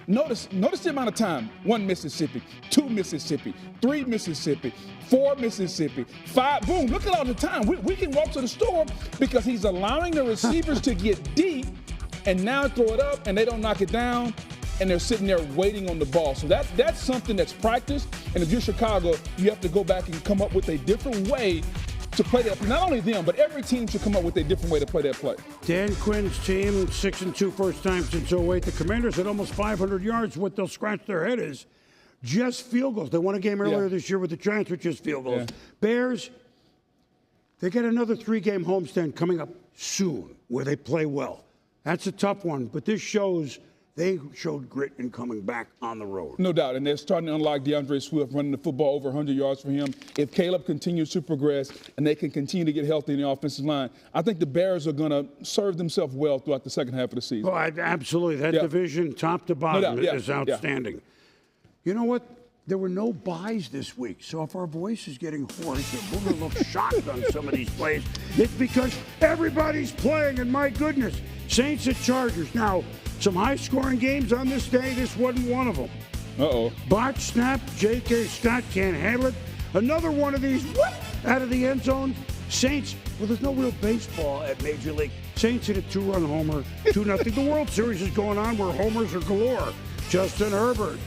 notice the amount of time. 1 Mississippi, 2 Mississippi, 3 Mississippi, 4 Mississippi, 5, boom, look at all the time. We can walk to the store because he's allowing the receivers to get deep and now throw it up and they don't knock it down. And they're sitting there waiting on the ball. So that's something that's practiced. And if you're Chicago, you have to go back and come up with a different way to play that. Not only them, but every team should come up with a different way to play that play. Dan Quinn's team, 6-2 first time since 08. The Commanders at almost 500 yards. What they'll scratch their head is just field goals. They won a game earlier this year with the Giants with just field goals. Yeah. Bears, they get another 3-game homestand coming up soon where they play well. That's a tough one, but this shows they showed grit in coming back on the road. No doubt, and they're starting to unlock DeAndre Swift, running the football over 100 yards for him. If Caleb continues to progress and they can continue to get healthy in the offensive line, I think the Bears are going to serve themselves well throughout the second half of the season. Oh, absolutely. That division, top to bottom, is outstanding. You know what? There were no buys this week, so if our voice is getting hoarse, we're going to look shocked on some of these plays. It's because everybody's playing, and my goodness, Saints at Chargers. Now, some high-scoring games on this day. This wasn't one of them. Uh-oh. Botch snap. J.K. Scott can't handle it. Another one of these out of the end zone. Saints, well, there's no real baseball at Major League. Saints hit a 2-run homer, 2-0. The World Series is going on where homers are galore. Justin Herbert.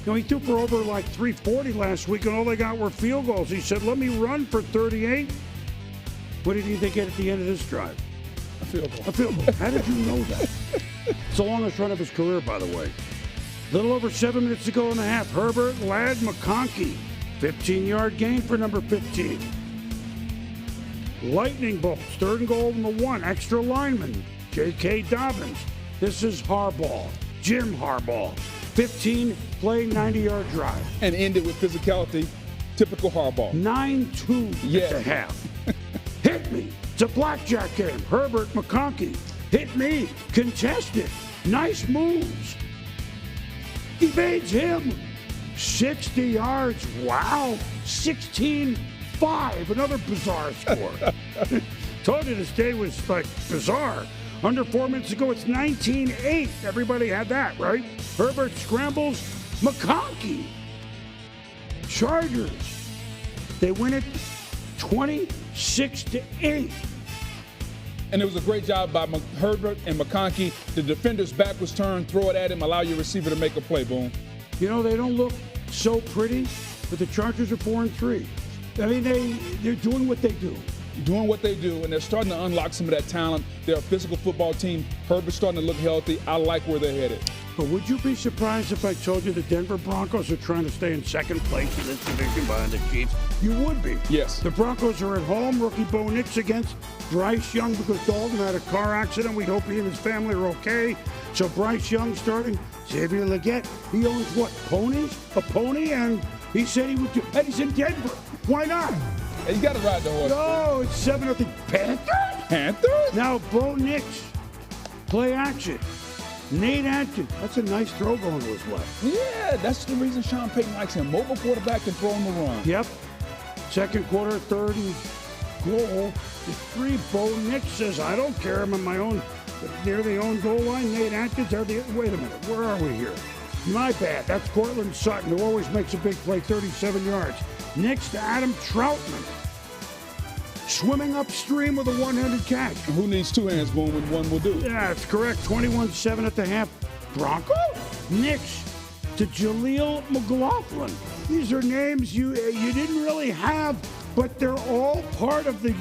You know, he threw for over like 340 last week, and all they got were field goals. He said, let me run for 38. What did he think at the end of this drive? A field goal. A field goal. How did you know that? It's the longest run of his career, by the way. A little over 7 minutes to go in the half. Herbert, Ladd, McConkey. 15-yard gain for number 15. Lightning bolts. 3rd and goal from the 1. Extra lineman. J.K. Dobbins. This is Harbaugh. Jim Harbaugh. 15-play, 90-yard drive. And ended with physicality. Typical Harbaugh. 9-2 at the half. Hit me. It's a blackjack game. Herbert, McConkey. Hit me. Contested. Nice moves. Evades him. 60 yards. Wow. 16-5. Another bizarre score. Told you this day was like bizarre. Under 4 minutes ago, it's 19-8. Everybody had that, right? Herbert scrambles. McConkey. Chargers. They win it 26-8. And it was a great job by Herbert and McConkey. The defender's back was turned, throw it at him, allow your receiver to make a play, boom. You know, they don't look so pretty, but the Chargers are 4-3. I mean, they're doing what they do. Doing what they do, and they're starting to unlock some of that talent. They're a physical football team. Herbert's starting to look healthy. I like where they're headed. But would you be surprised if I told you the Denver Broncos are trying to stay in second place in this division behind the Chiefs? You would be. Yes. The Broncos are at home. Rookie Bo Nix against Bryce Young because Dalton had a car accident. We hope he and his family are okay. So Bryce Young starting. Xavier Legette, he owns what, ponies? A pony? And he said he would do, and he's in Denver. Why not? Hey, you got to ride the horse. No, it's 7-0. Panthers? Panthers? Now, Bo Nix, play action. Nate Atkins, that's a nice throw going to his left. Yeah, that's the reason Sean Payton likes him. Mobile quarterback and throw on the run. Yep. Second quarter, 3rd and goal. The 3. Bo Nix says, I don't care. I'm in my own, near the own goal line. Nate Atkins, wait a minute. Where are we here? My bad. That's Cortland Sutton, who always makes a big play, 37 yards. Next to Adam Troutman. Swimming upstream with a one-handed catch. Who needs two hands, boom, when one will do? Yeah, that's correct. 21-7 at the half. Bronco? Nix to Jaleel McLaughlin. These are names you didn't really have, but they're all part of the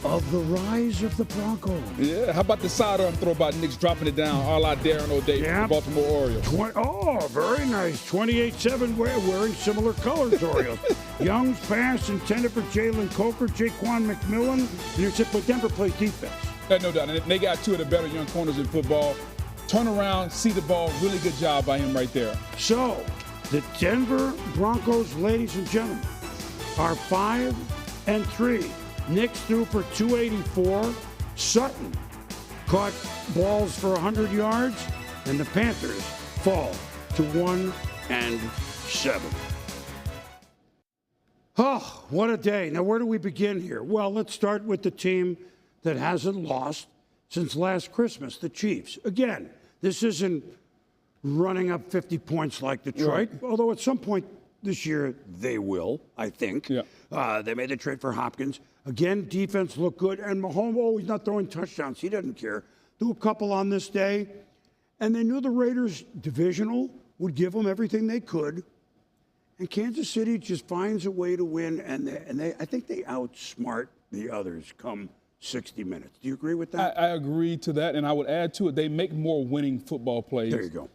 rise of the Broncos. Yeah, how about the sidearm throw by Nix dropping it down, a la Darren O'Day from the Baltimore Orioles? Very nice. 28-7 wearing similar colors, Orioles. Young's pass intended for Jalen Coker, Jaquan McMillan, but Denver plays defense. No doubt, and they got two of the better young corners in football. Turn around, see the ball, really good job by him right there. So, the Denver Broncos, ladies and gentlemen, are 5-3. Nix threw for 284. Sutton caught balls for 100 yards, and the Panthers fall to 1-7. Oh, what a day. Now, where do we begin here? Well, let's start with the team that hasn't lost since last Christmas, the Chiefs. Again, this isn't running up 50 points like Detroit, although at some point this year they will, I think. Yeah. They made the trade for Hopkins. Again, defense looked good, and Mahomes, he's not throwing touchdowns. He doesn't care. Threw a couple on this day, and they knew the Raiders divisional would give them everything they could. And Kansas City just finds a way to win, and I think they outsmart the others come 60 minutes. Do you agree with that? I agree to that, and I would add to it, they make more winning football plays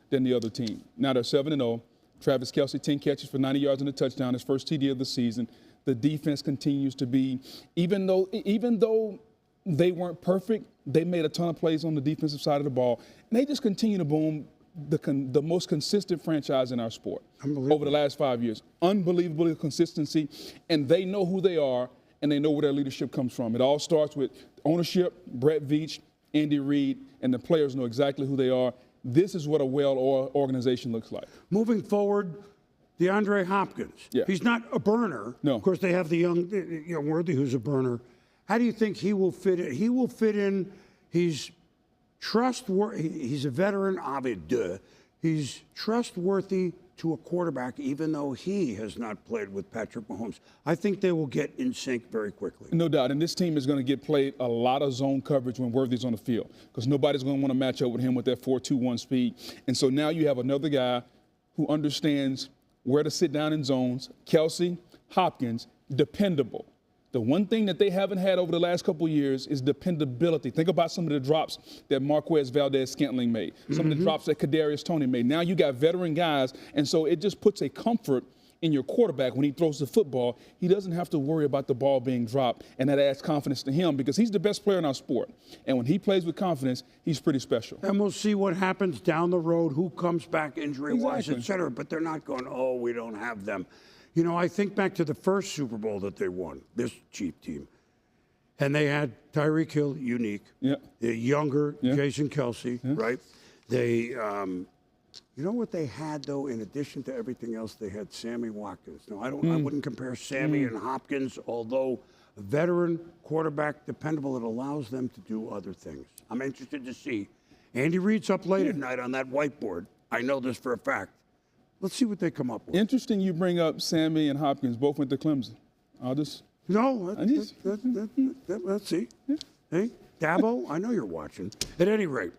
than the other team. Now they're 7-0. Travis Kelce, 10 catches for 90 yards and a touchdown, his first TD of the season. The defense continues to be, even though they weren't perfect, they made a ton of plays on the defensive side of the ball, and they just continue to boom the most consistent franchise in our sport over the last 5 years. Unbelievable consistency, and they know who they are, and they know where their leadership comes from. It all starts with ownership, Brett Veach, Andy Reid, and the players know exactly who they are. This is what a well-oiled organization looks like. Moving forward, DeAndre Hopkins. Yeah. He's not a burner. No. Of course, they have the young Worthy, who's a burner. How do you think he will fit in? He will fit in. He's trustworthy. He's a veteran, obviously. He's trustworthy to a quarterback, even though he has not played with Patrick Mahomes. I think they will get in sync very quickly. No doubt. And this team is going to get played a lot of zone coverage when Worthy's on the field because nobody's going to want to match up with him with that 4-2-1 speed. And so now you have another guy who understands where to sit down in zones. Kelce, Hopkins, dependable. The one thing that they haven't had over the last couple of years is dependability. Think about some of the drops that Marquez Valdez-Scantling made, some of the drops that Kadarius Toney made. Now you got veteran guys, and so it just puts a comfort in your quarterback when he throws the football. He doesn't have to worry about the ball being dropped, and that adds confidence to him because he's the best player in our sport. And when he plays with confidence, he's pretty special. And we'll see what happens down the road, who comes back injury-wise, et cetera. But they're not going, oh, we don't have them. You know, I think back to the first Super Bowl that they won, this Chief team. And they had Tyreek Hill, unique. Yeah. The younger Yeah. Jason Kelce, right? They, you know what they had, though, in addition to everything else? They had Sammy Watkins. No, I wouldn't compare Sammy and Hopkins, although a veteran quarterback, dependable, it allows them to do other things. I'm interested to see. Andy Reid's up late at night on that whiteboard. I know this for a fact. Let's see what they come up with. Interesting you bring up Sammy and Hopkins. Both went to Clemson. Let's see. Hey, Dabo, I know you're watching. At any rate,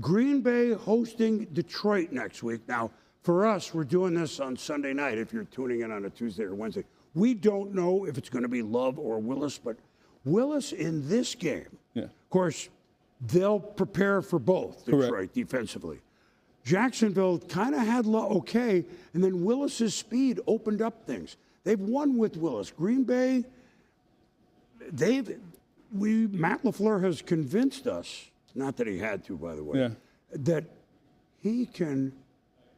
Green Bay hosting Detroit next week. Now, for us, we're doing this on Sunday night if you're tuning in on a Tuesday or Wednesday. We don't know if it's going to be Love or Willis, but Willis in this game, of course, they'll prepare for both, Detroit, defensively. Jacksonville kind of had okay, and then Willis's speed opened up things. They've won with Willis. Green Bay, Matt LaFleur has convinced us, not that he had to, by the way, that he can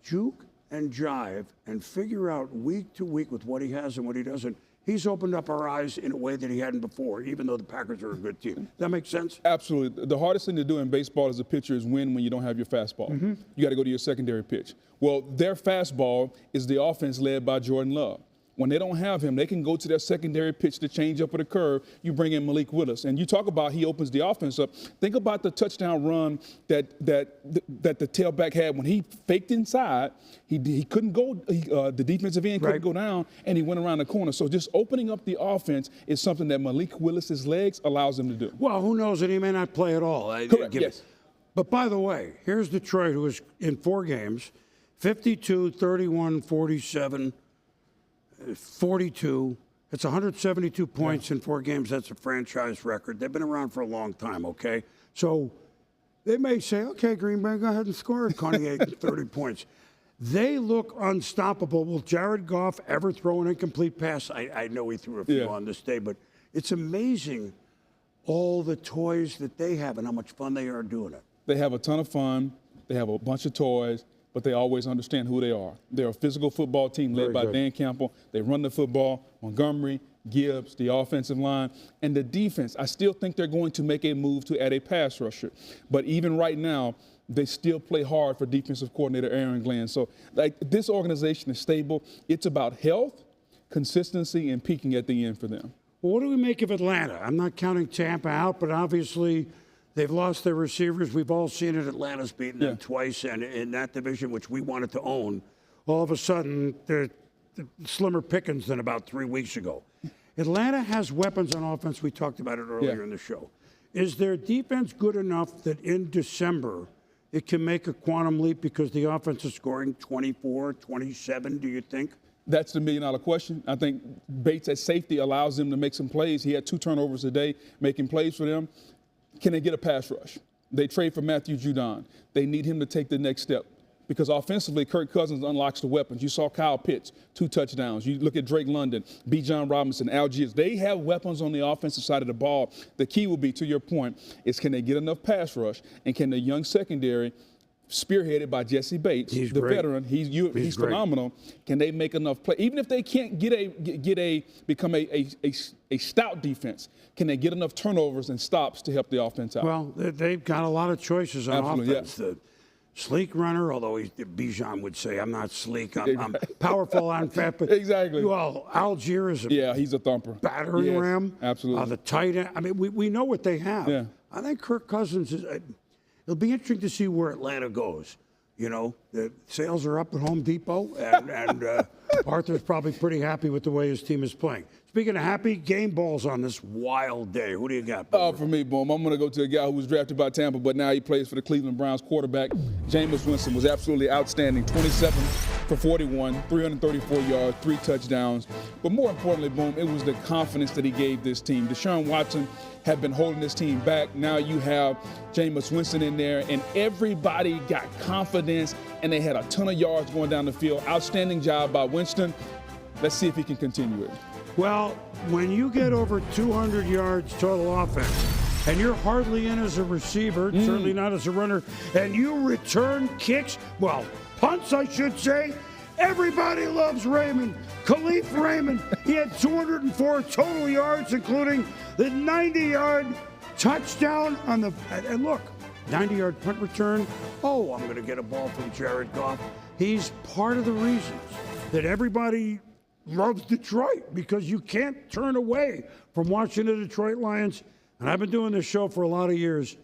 juke and jive and figure out week to week with what he has and what he doesn't. He's opened up our eyes in a way that he hadn't before, even though the Packers are a good team. Does that make sense? Absolutely. The hardest thing to do in baseball as a pitcher is win when you don't have your fastball. You got to go to your secondary pitch. Well, their fastball is the offense led by Jordan Love. When they don't have him, they can go to their secondary pitch to change up with a curve. You bring in Malik Willis. And you talk about he opens the offense up. Think about the touchdown run that the tailback had when he faked inside. He couldn't go, the defensive end couldn't go down, and he went around the corner. So just opening up the offense is something that Malik Willis's legs allows him to do. Well, who knows? And he may not play at all. Correct, yes. But by the way, here's Detroit, who was in 4 games, 52, 31, 47, 42. It's 172 points in 4 games. That's a franchise record. They've been around for a long time, okay? So they may say, okay, Green Bay, go ahead and score 28 and 30 points. They look unstoppable. Will Jared Goff ever throw an incomplete pass? I know he threw a few on this day, but it's amazing all the toys that they have and how much fun they are doing it. They have a ton of fun. They have a bunch of toys, but they always understand who they are. They're a physical football team led by Dan Campbell. They run the football. Montgomery, Gibbs, the offensive line, and the defense. I still think they're going to make a move to add a pass rusher. But even right now, they still play hard for defensive coordinator Aaron Glenn. So this organization is stable. It's about health, consistency, and peaking at the end for them. Well, what do we make of Atlanta? I'm not counting Tampa out, but obviously they've lost their receivers. We've all seen it. Atlanta's beaten them twice, and in that division, which we wanted to own, all of a sudden they're slimmer pickings than about 3 weeks ago. Atlanta has weapons on offense. We talked about it earlier in the show. Is their defense good enough that in December it can make a quantum leap because the offense is scoring 24, 27, do you think? That's the million-dollar question. I think Bates at safety allows them to make some plays. He had 2 turnovers a day, making plays for them. Can they get a pass rush? They trade for Matthew Judon. They need him to take the next step because offensively, Kirk Cousins unlocks the weapons. You saw Kyle Pitts, 2 touchdowns. You look at Drake London, B. John Robinson, Algiers. They have weapons on the offensive side of the ball. The key will be, to your point, is can they get enough pass rush, and can the young secondary, spearheaded by Jesse Bates, the veteran, he's phenomenal. Can they make enough play? Even if they can't become a stout defense, can they get enough turnovers and stops to help the offense out? Well, they've got a lot of choices on Absolutely, offense. The sleek runner, although Bijan would say, I'm not sleek, I'm powerful on fat. But, exactly. Well, Algier is he's a thumper. Battering ram. Absolutely. The tight end. I mean, we know what they have. Yeah. I think Kirk Cousins is. It'll be interesting to see where Atlanta goes. You know, the sales are up at Home Depot, and Arthur's probably pretty happy with the way his team is playing. Speaking of happy, game balls on this wild day. Who do you got? For me, Boom, I'm going to go to a guy who was drafted by Tampa, but now he plays for the Cleveland Browns quarterback. Jameis Winston was absolutely outstanding. 27 for 41, 334 yards, 3 touchdowns. But more importantly, Boom, it was the confidence that he gave this team. Deshaun Watson had been holding this team back. Now you have Jameis Winston in there, and everybody got confidence, and they had a ton of yards going down the field. Outstanding job by Winston. Let's see if he can continue it. Well, when you get over 200 yards total offense, and you're hardly in as a receiver, certainly not as a runner, and you return kicks, well, punts, I should say, everybody loves Raymond. Khalif Raymond, he had 204 total yards, including the 90-yard touchdown on the, and look, 90-yard punt return. Oh, I'm going to get a ball from Jared Goff. He's part of the reasons that everybody loves Detroit, because you can't turn away from watching the Detroit Lions. And I've been doing this show for a lot of years.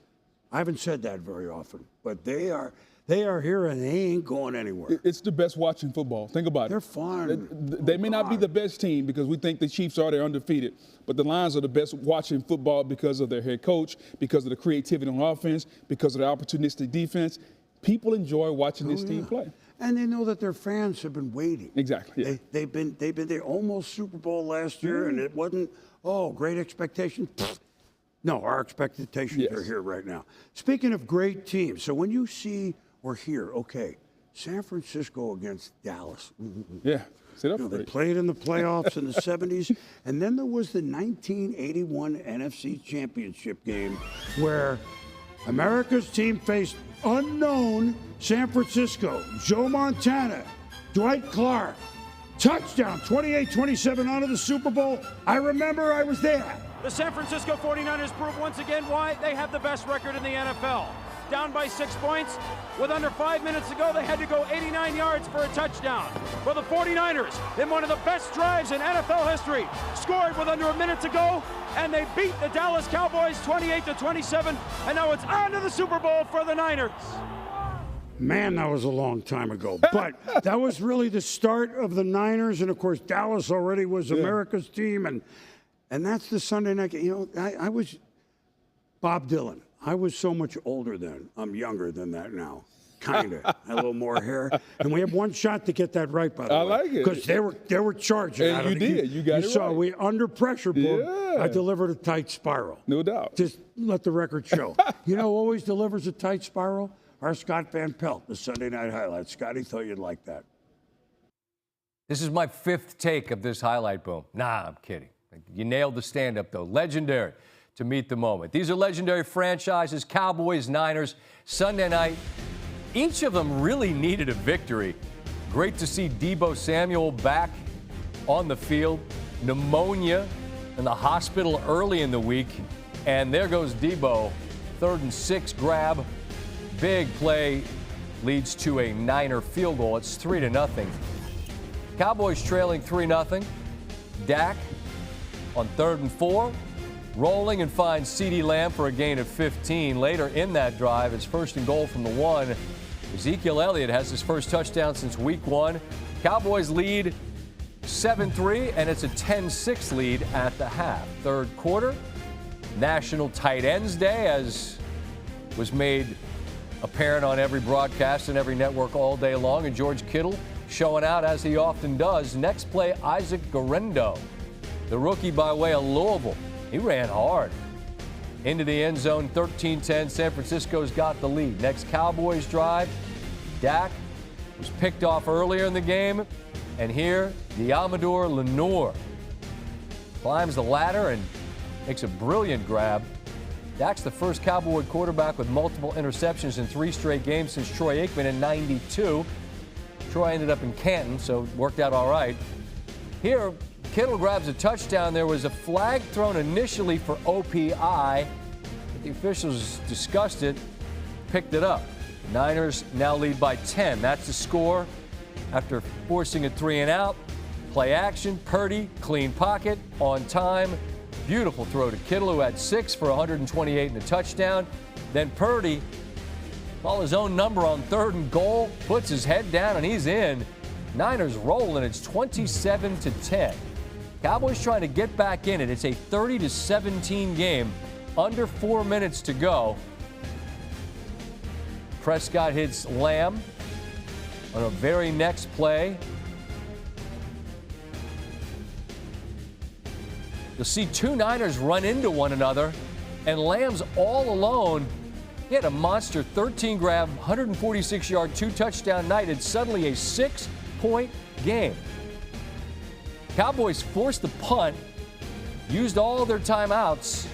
I haven't said that very often, but they are here and they ain't going anywhere. It's the best watching football. Think about it. They're fun. They may not be the best team because we think the Chiefs they're undefeated, but the Lions are the best watching football because of their head coach, because of the creativity on offense, because of the opportunistic defense. People enjoy watching this team play. And they know that their fans have been waiting. Exactly. Yeah. They've been there, almost Super Bowl last year, and it wasn't, great expectations. No, our expectations are here right now. Speaking of great teams, so when you see or hear, San Francisco against Dallas. Yeah. They played in the playoffs in the 70s, and then there was the 1981 NFC Championship game where America's team faced unknown San Francisco. Joe Montana, Dwight Clark, touchdown, 28-27 on to the Super Bowl. I remember I was there. The San Francisco 49ers prove once again why they have the best record in the NFL. Down by 6 points. With under 5 minutes to go, they had to go 89 yards for a touchdown. For the 49ers, in one of the best drives in NFL history, scored with under a minute to go, and they beat the Dallas Cowboys 28-27, and now it's on to the Super Bowl for the Niners. Man, that was a long time ago. But that was really the start of the Niners, and of course, Dallas already was America's team, and that's the Sunday night. I was Bob Dylan. I was so much older then. I'm younger than that now. Kind of. A little more hair. And we have one shot to get that right, by the way. I like it. Because they were charging. And you did. You got it saw right. we under pressure, boom. Yeah. I delivered a tight spiral. No doubt. Just let the record show. Always delivers a tight spiral? Our Scott Van Pelt, the Sunday Night Highlights. Scotty, thought you'd like that. This is my 5th take of this highlight boom. Nah, I'm kidding. You nailed the stand-up, though. Legendary to meet the moment. These are legendary franchises, Cowboys, Niners, Sunday night. Each of them really needed a victory. Great to see Deebo Samuel back on the field. Pneumonia in the hospital early in the week. And there goes Deebo. 3rd and 6 grab. Big play leads to a Niner field goal. It's 3-0. Cowboys trailing 3-0. Dak on 3rd and 4. Rolling and finds CeeDee Lamb for a gain of 15. Later in that drive, it's 1st and goal from the 1. Ezekiel Elliott has his first touchdown since week 1. Cowboys lead 7-3, and it's a 10-6 lead at the half. 3rd quarter, National Tight Ends Day, as was made apparent on every broadcast and every network all day long. And George Kittle showing out as he often does. Next play, Isaac Guerrero, the rookie by way of Louisville. He ran hard. Into the end zone, 13-10. San Francisco's got the lead. Next Cowboys drive, Dak was picked off earlier in the game. And here, Amador Lenore climbs the ladder and makes a brilliant grab. Dak's the first Cowboy quarterback with multiple interceptions in 3 straight games since Troy Aikman in '92. Troy ended up in Canton, so it worked out all right. Here, Kittle grabs a touchdown. There was a flag thrown initially for OPI, but the officials discussed it, picked it up. Niners now lead by 10. That's the score after forcing a 3-and-out. Play action, Purdy, clean pocket, on time. Beautiful throw to Kittle, who had 6 for 128 and a touchdown. Then Purdy, call his own number on 3rd and goal, puts his head down, and he's in. Niners rolling. It's 27-10. Cowboys trying to get back in it. It's a 30-17 game, under 4 minutes to go. Prescott hits Lamb on a very next play. You'll see 2 Niners run into one another, and Lamb's all alone. He had a monster 13 grab, 146-yard, 2-touchdown night. It's suddenly a 6-point game. Cowboys forced the punt, used all their timeouts,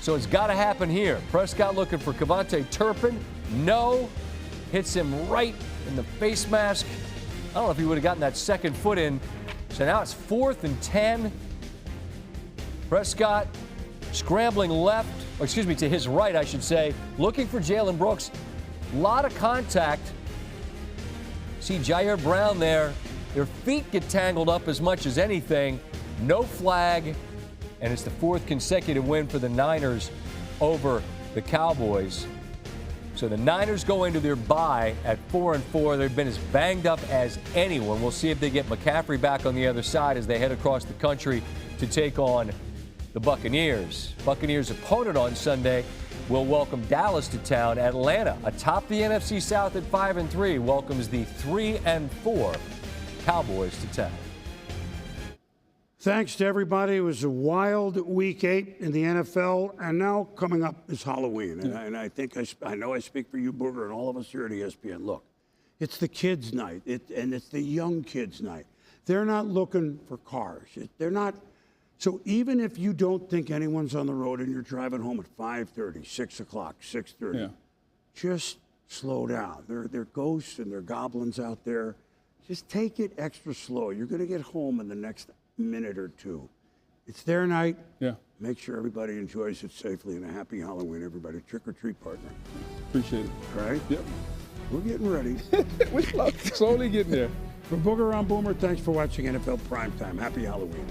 so it's got to happen here. Prescott looking for Kevontae Turpin. No. Hits him right in the face mask. I don't know if he would have gotten that second foot in. So now it's 4th and 10. Prescott scrambling to his right, I should say, looking for Jalen Brooks. A lot of contact. See Jair Brown there. Their feet get tangled up as much as anything. No flag, and it's the 4th consecutive win for the Niners over the Cowboys. So the Niners go into their bye at 4-4. They've been as banged up as anyone. We'll see if they get McCaffrey back on the other side as they head across the country to take on the Buccaneers. Buccaneers' opponent on Sunday will welcome Dallas to town. Atlanta, atop the NFC South at 5-3, welcomes the 3-4 Cowboys to town. Thanks to everybody. It was a wild week 8 in the NFL, and now coming up is Halloween. And I think I know I speak for you, Booger, and all of us here at ESPN. Look, it's the kids' night, and it's the young kids' night. They're not looking for cars. They're not. So even if you don't think anyone's on the road and you're driving home at 5:30, 6 o'clock, 6:30, just slow down. There are ghosts and there are goblins out there. Just take it extra slow. You're going to get home in the next minute or two. It's their night. Yeah. Make sure everybody enjoys it safely, and a happy Halloween, everybody. Trick or treat, partner. Appreciate it. Right? Yep. We're getting ready. We're slowly getting there. For Booger, I'm Boomer. Thanks for watching NFL Primetime. Happy Halloween.